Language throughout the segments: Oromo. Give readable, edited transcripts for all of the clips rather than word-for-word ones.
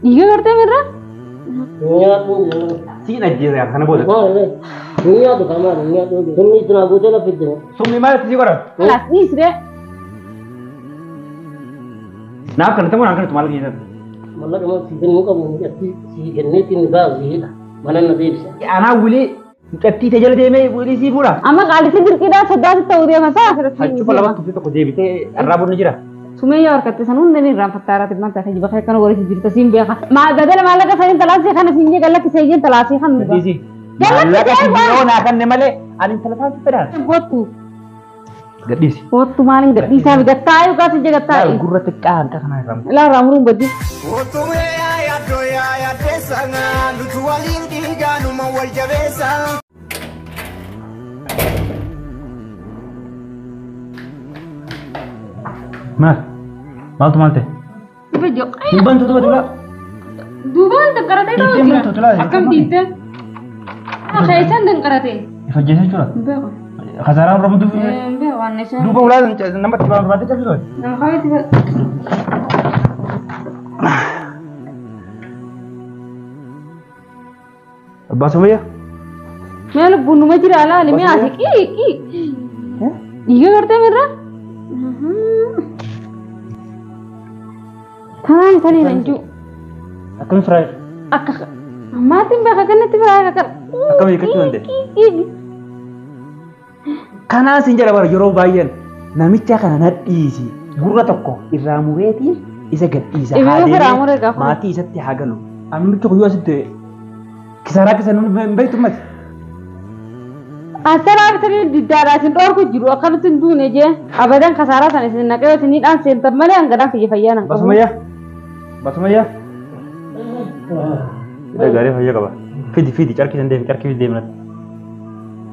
Iya ngerti Mira? Iya tuh. Sini aja ya, karena boleh. Oh, iya tuh kamar, iya tuh. Sumni itu aku tuh lebih tuh. Sumni mana sih orang? Kelas isre. Nah, kan kamu nangkep malah gitu. Malah kamu season muka mau si ini tin gazi. Mana nanti bisa? Anak Willy, kati teja le deme Willy sih pura. Ama kali sih kira sudah tahu dia masa. Coba lewat tuh kau jadi bete Arabun aja. Sumaya और कहते सनून ने नहीं राम फतारा तिम्मा तक जी बखै कनो गोरी जी तसीम बे मा दादा माला का सही तलाशी खाने सिंजे गल्ला की सही तलाशी खान जी जी माला का सिंजे ना kan nemale anin telepon sepeda gadis बहुत तुम्हारी गद्दी सा गत्तायो का से गत्तायो gurra tekan ka kana ram ला रामरू बजी o tuwe ya desanga lutuwalin diganu mawal jabesa mas mal tu malte बे जो duban tu lah दुबान तक करते itu tu lah अकम दीते खैसन दन करते ifajese chura बे khazara ram tu बे वाने से duba ulah number tiba berarti kan tu ना खाए थी Abbas sama ya मैं लोग बुनु में जिराला ले मैं आसे की ये करते मेरा थान थानी नंजू akan fry akka maatiin bakka kanatti biraa akka akkam hiikachuu danda'e kanaa sin jedha bara yeroo baay'een namicha kana nadhiisi gurra tokko irraa mureetiin isa gadhiisa maatii isatti haa galu namicha kuyyuu asitti kisaraa kisa hin beektummati asaraa bitanii diddaadhaa isin dhoorku jiru akkanatti hin duune jee abadan kasaaraa sana isin naqee isiniidhaan seentan malee hangadhaan kiyya fayyaa nan qabu Basumaya Ida gari fayya qaba fidi carki san deemi carki fidi deemnat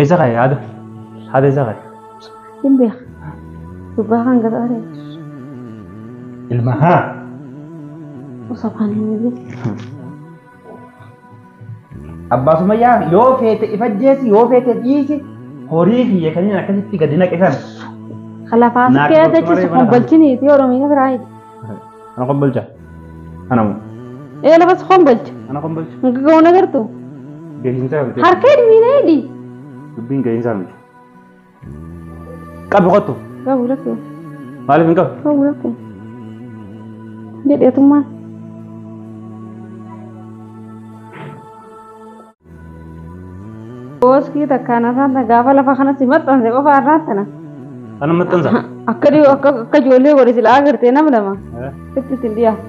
isa kaya hada isa kaya hin beek subaa kan gadaare ilma haa usabaan hin beek Abbasumaya yoo feete ifajjeesi yoo feete dhiisi horii kiyya kaniin akkasitti gadi naqisan khalafaas keessa cisu kombolchiniiti oromiina biraa ana kombolcha anamu lafas kombolcha ana kombolcha nga gauna gartu gahinsa miti harkee dhimiina hidhi dubbiin gahinsa miti qabi qottu qabu lakke maaliif hin qabu qabu lakke jedheetummaan Boski takkaana taata gaafa lafa kanatti maxxanse qofa arraatana. Ana maxxansa. Akka ijoollee godhe silaa agartee nama lama. Itti isin dhiyaatu.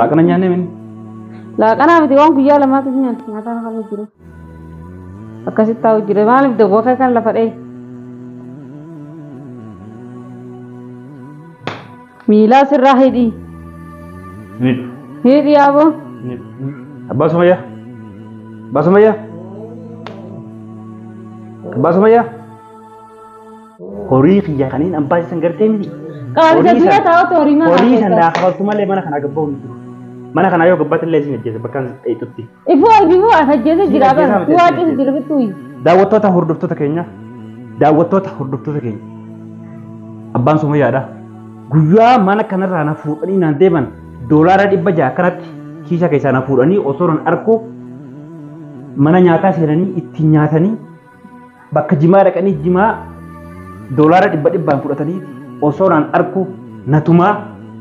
Laaqana nyaanne min. Laaqanaa miti waan guyyaa lamaatu nyaata nyaataan kan jiru. Akkasitti taa'u jira maaliif dogoo kan lafa dhee. Miilaa sirraa hidhii. Nidhu. Hidhi yaaboo. Abbasumaya. Abbasumaya. Abbasumaya. Horii kiyya kaniin ambaasisan gartee miti. Qaali sadii taa'utu horii mana. Horii san daakafaltu malee mana kana gabba'u ni jiru. Mana kana yoo gabbaate illee isin ajjeese bakka dheetutti. Ifuu ajjeese jira bara. Waa ajjeese jira bittuuyi. Daawwattoota hordoftoota keenya. Daawwattoota hordoftoota keenya. Abbaan Sumayyaadha. Guyyaa mana kanarraa na fuudhanii naan deeman doolaara 600 akkanatti kiisa keessaa na fuudhanii osoo nan arku mana nyaataa seenanii itti nyaatanii bakka jimaa dhaqanii jimaa doolaara 100 fudhatanii osoo nan arku natumaa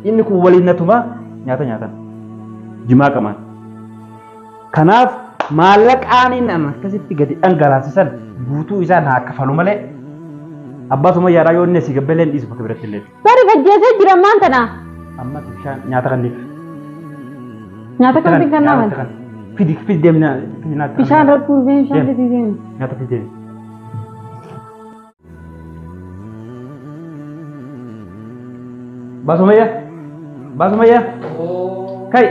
inni kun waliin natumaa nyaata nyaatan jimaa qaban. Kanaaf maallaqaaniin akkasitti gadi dhangalaasisan guutuu isaa naa kafalu malee Abbaa Sumayyaadhaa yoo inni asii gabbaleen dhiisu bakka biratti illee. Bari gajjeesee jira maanta naa. Amma bishaan nyaata kanniif. Nyaata kan bikin nama. Fidi deemna. Bishaan rakkoo bishaan fidi deemna. Nyaata fidi deemna. Basumayya. Kai.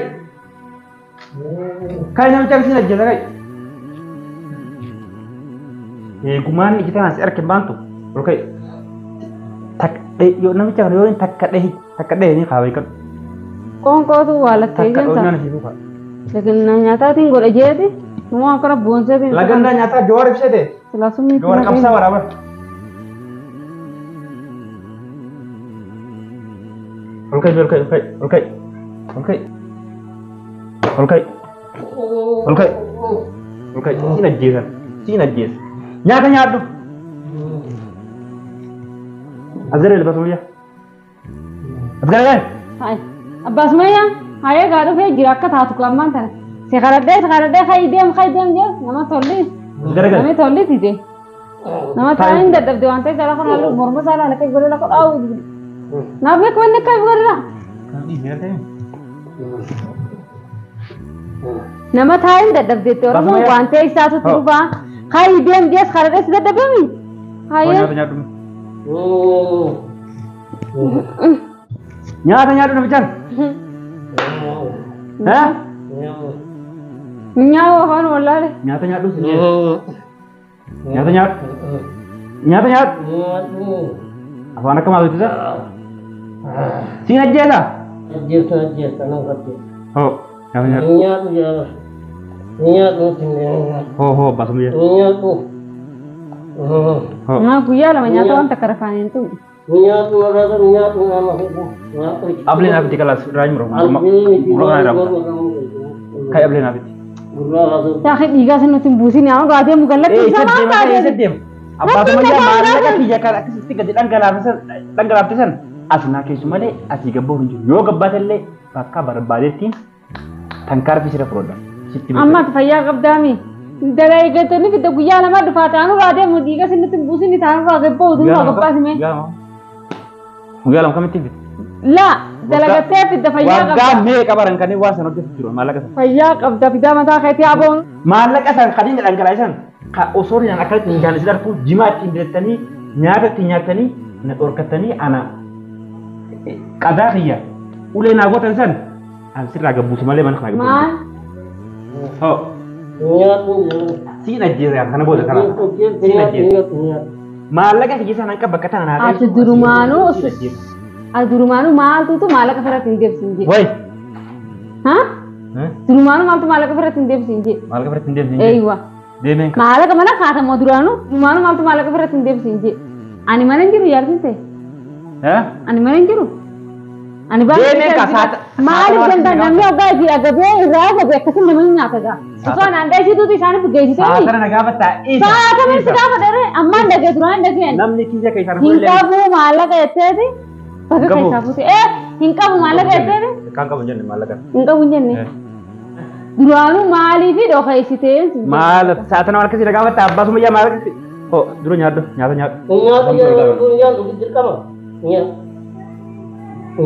Kai namicha bisiin ajjeesa kai. Gumaan kita nasi arke bantu. Oke. Tak yo namicha kan yo takka deh ni kawai kan. Kau tu walat kayak Takka gitu. onna nasi buka. Lekin nyata ting gol aja deh. Semua akar bonse deh. Laganda nyata jawar bisa deh. Langsung itu. Jawar kapsa barabar. Olkai. Sina jees. Nyaata nyaadhu. Azare lepas mulia. Azare. Hai. Abbas Maya, hai gaadu fe jira akka taatu qaamman tana. Sekaradde khaydem je nama tolli. Azare. Nama tolli tide. Nama tain dadabde wante jala kana lu morma sala la kay gorela ko aw. Na be ko ne kay gorela. Nama tain dadabde to ro wante isaatu tuba. Khaydem je sekaradde dadabde mi. Hai. Nyaata nyaadhu na bican. Hah? Nyawa kan wallahi. Nyaata nyaadhu sini. Nyaata nyaadhu. Afaan akka maal hojjeta? Siin ajjeesa? Ajjeesa nan qabdi. Hoo. Nyaata nyaadhu. Nyaatu Hoo basuma jee. nyaatu. Na guyyaa lama nyaata wanta karafaaniin tu. Nyaatu warra nyaatu nama hebu. Ableen abdi kalas raaj muro. Muro kana raabta. Kai ableen abdi. Taakhi dhiigaa sin nuti buusin yaa gaatee mugallatti Isa deema. Abbaatuma yaa maallaqa kiyya kan akkasitti gadi dhangalaaftisan asnaa keessu malee asii gabboo hin jiru. Yoo gabbaatallee bakka barbaadeettiin tankaarfi sira furodha. Amma fayyaa qabdaami. Daga eeggattoonni fidda guyyaa lama dhufaa taanu gaatee dhiigaa sin nuti buusin taanu raa gabboo utuu raa gabbaasime. Guyyaa lama kamitti fidda? Laa dalagattee fidda fayyaa qabda. Waggaa meeqa baran kan waan san hojjetu jiru maallaqa san. Fayyaa qabda fiddaa mataa keetii aboon. Maallaqa san kan inni dhangalaasan ka osoo hin akkatti hin jaalisi darbu jimaa ittiin direttanii nyaata ittiin nyaatanii na dhorkattanii ana qadaa kiyya ulee naa gootan san an sirraa gabbuusu malee mana kana gabbuusu. Maal? Hoo. Nyaatu. Siin ajjeera kana booda kana. Siin ajjeera. Maallaqa kiyya san akka bakka tana naa Ati durumaanuu maaltu maallaqa firratti hin deebisiin jee. Way. Haa? Durumaanuu maaltu maallaqa firratti hin deebisiin jee. Maallaqa firratti hin deebisiin. Eeywa. Deemeen kan. Maallaqa mana kaatamoo duraanuu durumaanuu maaltu maallaqa firratti hin deebisiin jee. Ani mana hin jiru yaadin ta'e. Ani mana hin jiru. Ani Deemeen kan saata. Maaliif danda'a namni hoggaa jira gabee irraa gabee akkasii namni nyaata gaa. Osoo anaan dheessituutu isaaniif geessisanii. Saatana na gaafataa. Saata mirti gaafa dharee ammaan dhagee duraan dhageen. Namni kiyya keessaa Hin qabu maallaqa jetteeti. Bakka keessaa fuute. Hin qabu maallaqa jetteeti. Kan qabu jenne maallaqa. Hin qabu hin jenne. Duraanuu maaliif dhokeessitee? Maal saatana wal akkasii na gaafataa abbaasuma yaa maallaqa. Hoo dura nyaadhu nyaata nyaadhu. Nyaatu dirqama.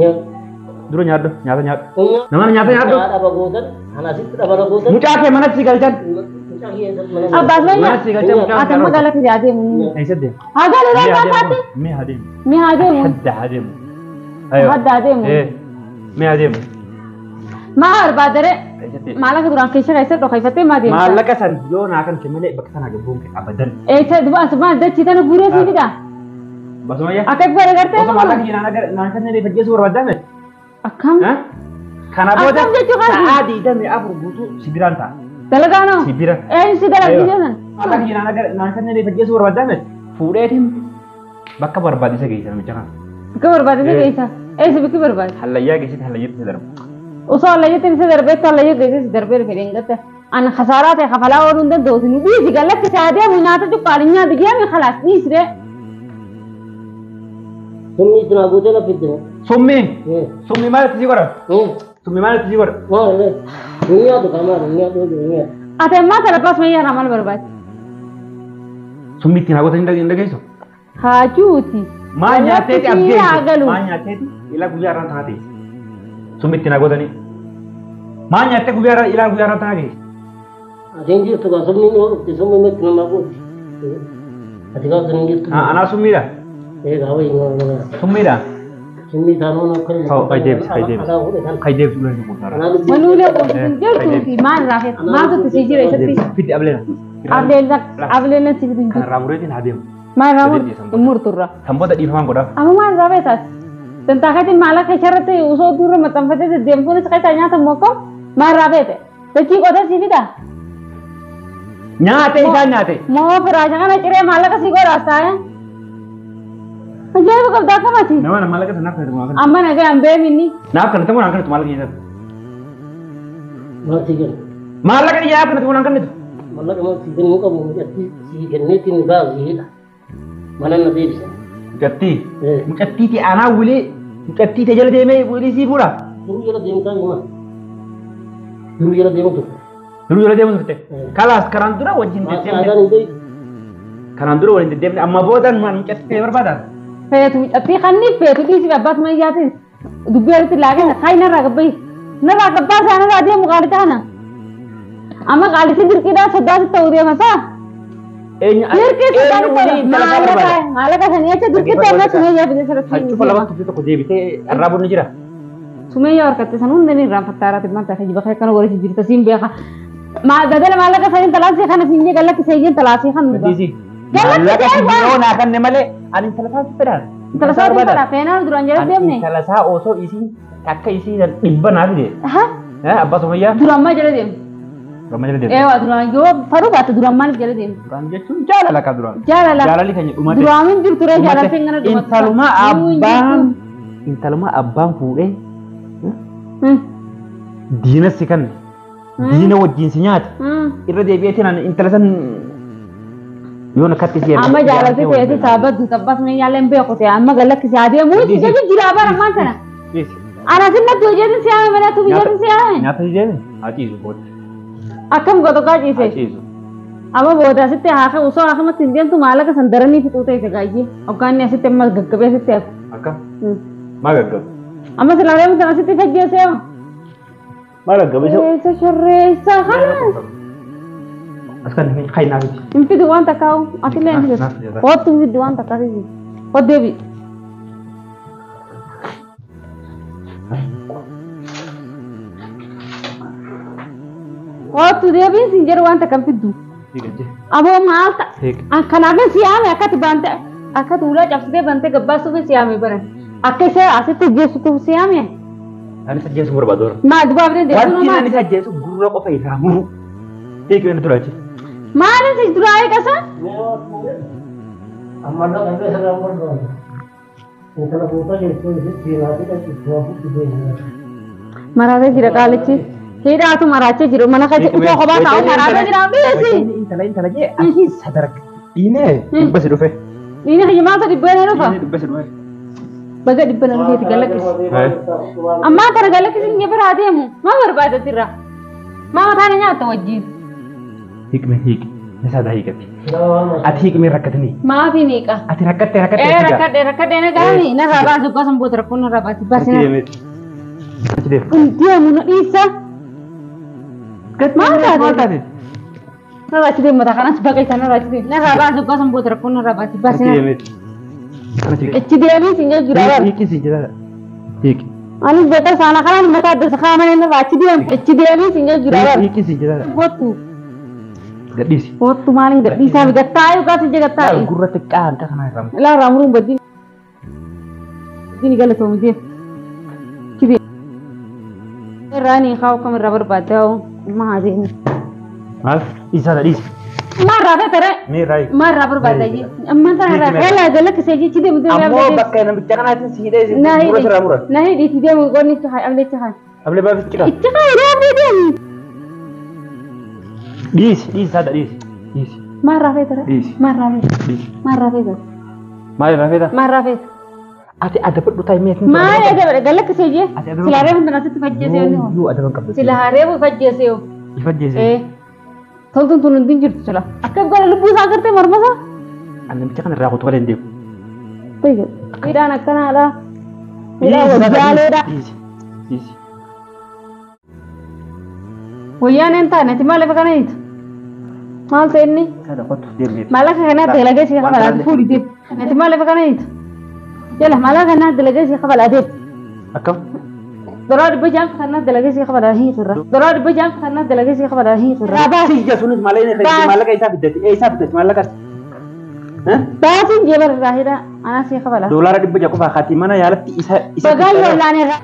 Nyaatu. Dura nyaadhu nyaata nyaadhu. Nama nyaata nyaadhu. Dhaba gootan. Anasitti dhaba gootan. Mucaa kee manatti si galchan. Abbas Maya. Manatti si galchan mucaa. Ati amma galatti adeemu. Eessa deemu? Hagal irraa gaafaatti. Mee adeemu. Mi adeemu. Hadda adeemu. Hadda adeemu. Mee adeemu. Maa barbaadare maallaqa duraan keessa dhokeeffattee maa deemta? Maallaqa san yoo naa kan malee bakka sana gabbuun kee abadan. Eessa asuma dachii tana guuree sii fida. Basuma yaa. Akka garagartee. Osoo maallaqa kiyya naan kan nyaatee fajjeessu barbaadame. Akkam? Kana booda Akkam jechuu qabu? sa'aa 24 guutuu sibiraan ta'a. Dalagaanoo? Sibira. Si dalagisiisan? Maallaqa kiyya naan kan nyaatee fajjeessu barbaadame fuudheetiin bakka barbaadisa geessa namicha kana. Bakka barbaadisa geessa? Eessa bakki barbaade? Hallayyaa geessitti hallayyaatti isa darba. Osoo hallayyaatti isa darbeetti hallayyaa geessa si darbee fedheen gatta. Ana khasaaraa ta'e kafalaa ooluu hin danda'u. Ni dhiisi gallatti isaa deemu nyaata cuqqaalin nyaata jeemi khalaas dhiisire. Summi itti naa gootee na fidde. Summi maalatti si godha? Summi maalatti si godha? Maali? Nyaatu kamaa nyaatu nyaatu. Ati ammaa kana Abbas Maya irraa maal barbaade? Summi ittiin haguutan hin dhageessu? Haajuuti. Maal nyaateeti Lafti abgeessu? galu. Maal nyaateeti ilaa guyyaa irraan taatee? Summi ittiin haguutanii? Maal nyaattee ilaa guyyaa irraan taatee? Atiin jirtu kaa summi ni hodhufte summi meetti namaa gooti. Ati kaa sun hin jirtu. Anaa summiidha? Egaa wayii nama. Summiidha? Summi taanoo akka inni. Kai deebisi. Kai deebisi ulee ni kuusaa. Waluulee qophii jirtuuti maal irraa feeta? Maaltu si jira isatti? Fiddi ableena. Ableena si fidu. Kan irraa mureetiin haa deemu. Maal irraa murturra? Kan booda dhiifamaan godhaaf. Amma maal irraa feetaas? Tantaakatiin maallaqa isarratti osoo durra maxxanfatee deemtuunis qeetaa nyaata mokkoo maal irraa feete? Dachii qotaa si fida? Nyaate isaan nyaate. Moo firaasha kana ciree maallaqa si godhaas taa'e? Ajaa'ibaa qabdaa akkamaati. Nama maallaqa sanaaf kan tumaa kan. Amma nagaa hin beekni. Naaf kan tumaa kan tumaa kan Maal sii kennu? maallaqa dhiyaa kan tumaa kan Mallaqa maal sii kennuu qabu mucattii sii kenneetti ni baasiidha. Mana na deebisa. Mucattii. Mucattiiti aanaa wilee mucattii tajaajila deemee wilii sii fuudha. Duruu jala deemtaa himaa. Duruu jala deemu turte. Duruu jala deemu turte. Kalaas karaan dura wajjin Aadaan deddeemne. hin beeku. Kanaan dura waliin deddeemne amma boodaan maan mucattii barbaadan. Feetu mucattii kanniif feetu dhiisii abbaas mayyaatiin dubbii walitti laaqee kaayi narraa gabbayi. Narraa gabbaa isaa narraa deemu qaalita kana. Amma qaalisi dirqiidhaa soddaatti ta'uu deemasaa. Dirqii soddaatti ta'uu maallaqa sanii acha dirqii ta'uu sumeeyyaa fide Hachuu sirratti. falabaa tuffii tokko deebitee arraabuun ni jira. Sumeeyyaa harkatte san hunda ni irraanfattaaraati maanta kan bakka kana walitti jirta siin beeka. Dadala maallaqa sanii talaasii kana siin jee gallatti seeyyiin talaasii kan nuti. Gadhiisii. Maallaqa siyyoo naa kanne malee ani talasaa fedhaan. Talasaa fedhaa feenaan duraan jala deemne. Talasaa osoo isiin akka isii dhibba naa fide. Abbaa Sumayyaa. Duraan maa jala deemne. Duraan jala deemne. Eewwa duraan yoo faruu baate duraan maaliif jala deemne. Duraan jechuun jaalala ka duraan. Jaalala. Jaalalli kan dhumate. Duraan hin jirtu ree jaalalli hin gana dhumate. Intaluma abbaan fuudhee diina si kanne diina wajjin si nyaate irra deebi'eetiin ani intala san yoo nakkatti si Amma jaalalli ta'eeti saabatu tabbas mee yaaleen beeku ta'e amma gallakki si adeemu jechuun jira bara ammaan sana. Ana sinnatti hojjetin si yaame malee tu biyyatin si yaame. nyaata si deeme haa ciisu booda. Akkam goota kaa Haa ciise. ciisu. Amma booda asitti haaka osoo hakamatti hin deemtu maallaqa san daranii fixuu ta'e gaayee hoggaanni asitti amma gaggabee asitti hafu. Akka maa gaggabu. Amma silaalee mutan asitti fajjeesee Maa gaggabu isa. Eessa shorreessa kanas. As kan kai naa fiti. Hin fidu waan takkaa'u atillee hin fidu. Hoottu hin fidu waan takkaa fiti. Hoot deebi. Hoottu deebiin siin jedhu waan takka hin fiddu. Aboo maal ta'a? Kanaafin siyaame akkati baante akka tuulaa cabsitee bantee gabbaasuuf siyaame baran. Akka ishee asitti geessutuuf siyaame. Ani sajjeesu barbaadu. Maa dubaaf deemte Wanti ani sajjeesu gurra qofa irraa muru. Eegi wani turaachi. Maalin si duraa eegasa? Amma na kan bisa ramai orang. Kalau kita jadi dilatih kan dua buku dia. Maraatee jira qaalichi. Hidhaatu maraachee jiru mana kan dhufoo kophaa taa'u maraatee jira beesi. Intala jee ati sadarka dhiinee dubbasi dhufe. Dhiini hiyya maaltu dhibbee na dhufa? Dubbasi dhufe. Baga dhibba na dhufeeti gallakkisi. Ammaa kana gallakkisi hin biraa deemu. Maa barbaadati irraa? Maa mataan nyaata wajjin? Hiikme hiiki. Isaa hiikati. Ati hiikme rakkatanii. Maafi niiqa. Ati rakkattee Rakkadhee na gaani narraa baasu gosan boota rakkoon narraa baasi baasina. Achi deemu. Deemu na dhiisa. Maal taate? Narraa achi deemu mataa kanas baqa isaa narraa achi deemu. Narraa baasu gosan boota rakkoon narraa baasi baasina. Achi deemee siin jira. Hiiki si jira. Hiiki. Anis beekar sana kanaan mataa adda sakaa mana narraa achi deemu. Achi deemee siin jira. Hiiki si jira. Kottu. Gadhiisi. Kottu maaliin gadhiisaa gattaa yookaan si jagattaa? Gurra xiqqaa hanga kanaa irraa. Ilaa raamuruun baddiin. Baddiin galatoomu deemu. Kibee. Irraanii kaa'u kamirraa barbaadde haa maa deemu. Maal? Isaa dhiisi. Maarraa feetare. Meerraayi. Maarraa barbaadde jee. Amma tanarraa keellaa galakkisee jechi deemu deemu. Ammoo bakka namicha kanaatiin si hidhee si gurra sirraa mura. Na hidhiiti deemu qonni ableecha haa. Ablee baafis cika. Itti haa ablee deemu. Dhiisi saada dhiisi. Dhiisi. Maarraa feetare. Dhiisi. Maarraa feetare. Dhiisi. Maarraa feetare. Maal irraa feeta? Maarraa feetare. Ati adabadhu taa'ee meetiin. Maal adabadhe galakkisee jee. Silaa reefu sana asitti fajjeesee yoo. Yoo adaban qabdu. Silaa reefu fajjeesee yoo. Ifajjeesee. Toltuun tun hundi jirtu sila. Akka gola lubbuu isaa agartee mormasa. Ani namicha kana irraa kutu malee hin deemu. Fayyadu. Hidhaan akkanaadha. Hidhaan wajjaaleedha. Dhiisi. Wayyaan hin taane ati maaliif akkana hiitu? Maal ta'e inni? Sada kottu deemee. Maallaqa kanaa dalagee si kafalaa fuudhi deemu. Ati maaliif akkana hiitu? Jala maallaqa kanaa dalagee si kafalaa deemu. Akkam? Doraa dhibba jaan kanaa dalagee si kafalaa hiiturra. Doraa dhibba jaan kanaa dalagee si kafalaa hiiturra. Baasii ija sunis maallaqa isaa fiddati. Isaa fiddati maallaqas. Baasiin jeebal irraa hidha anaa si kafalaa. Doolaara dhibba jaa qofaa kaatii mana yaalatti isa. Bagaa yoolaan irraa.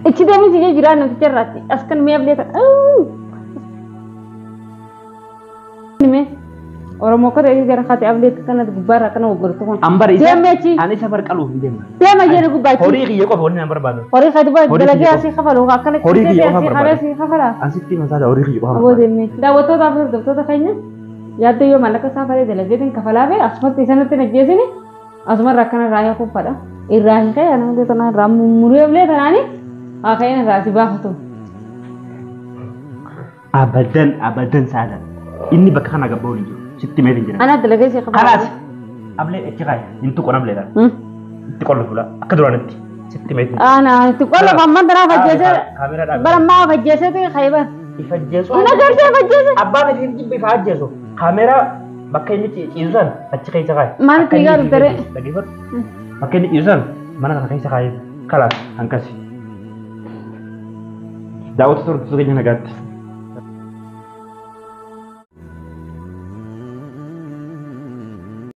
Ichi deemee si jiraa namticha irraatti as kan mi'a bilee ta'a. Oromoo kada ini gara kati update kana gubara kana wogortu kon. Ambar isa. Demechi. Ani safar qalu hindema. Dema jene gubachi. Horii kiyya qofa wanni nambar baadu. Horii khadi ba Horii dalage kiyya asi khafalu akkana Horii kiti kiyya asi qofa khabala barbaada. si khabala. Asitti masaada horii kiyya qofa Abo barbaada. demme. Daawwattoota afur dabtoota keenya yaaddo yoo mallaqa safaree dalageetiin kafalaa fi asumatti isanatti najjeesini asumarra akkana raayyaa kuffadha. Irraa hin ka'e ana hundee tanaa irraa mummuree bilee tanaani haa ka'een irraa si baafatu. Abadan saada. Inni bakka kana gabbaa waliin jiru. Sitti meetiin jira. Ana dalagee si khabala. Kanaas ablee itti kaayi. Intu qona ablee dha. Itti qollu fuula. Akka duraanitti. Sitti meetiin. Ana itti qolla mamman tanaa fajjeese. Kaameraa dhaabe. Barammaa fajjeese ta'e khayba. Ifajjeesu. Ina garsee fajjeese. Abbaa fajjeesu jibbi ifa ajjeesu. Kaameraa bakka inni ciisu san achi keessa kaayi. Maal fiigaa dhuftere? Dhageeffadhu. Bakka inni ciisu san mana kana keessa kaayi. Kalaas hankasi. Daawwattoota hordoftoota keenya nagaatti.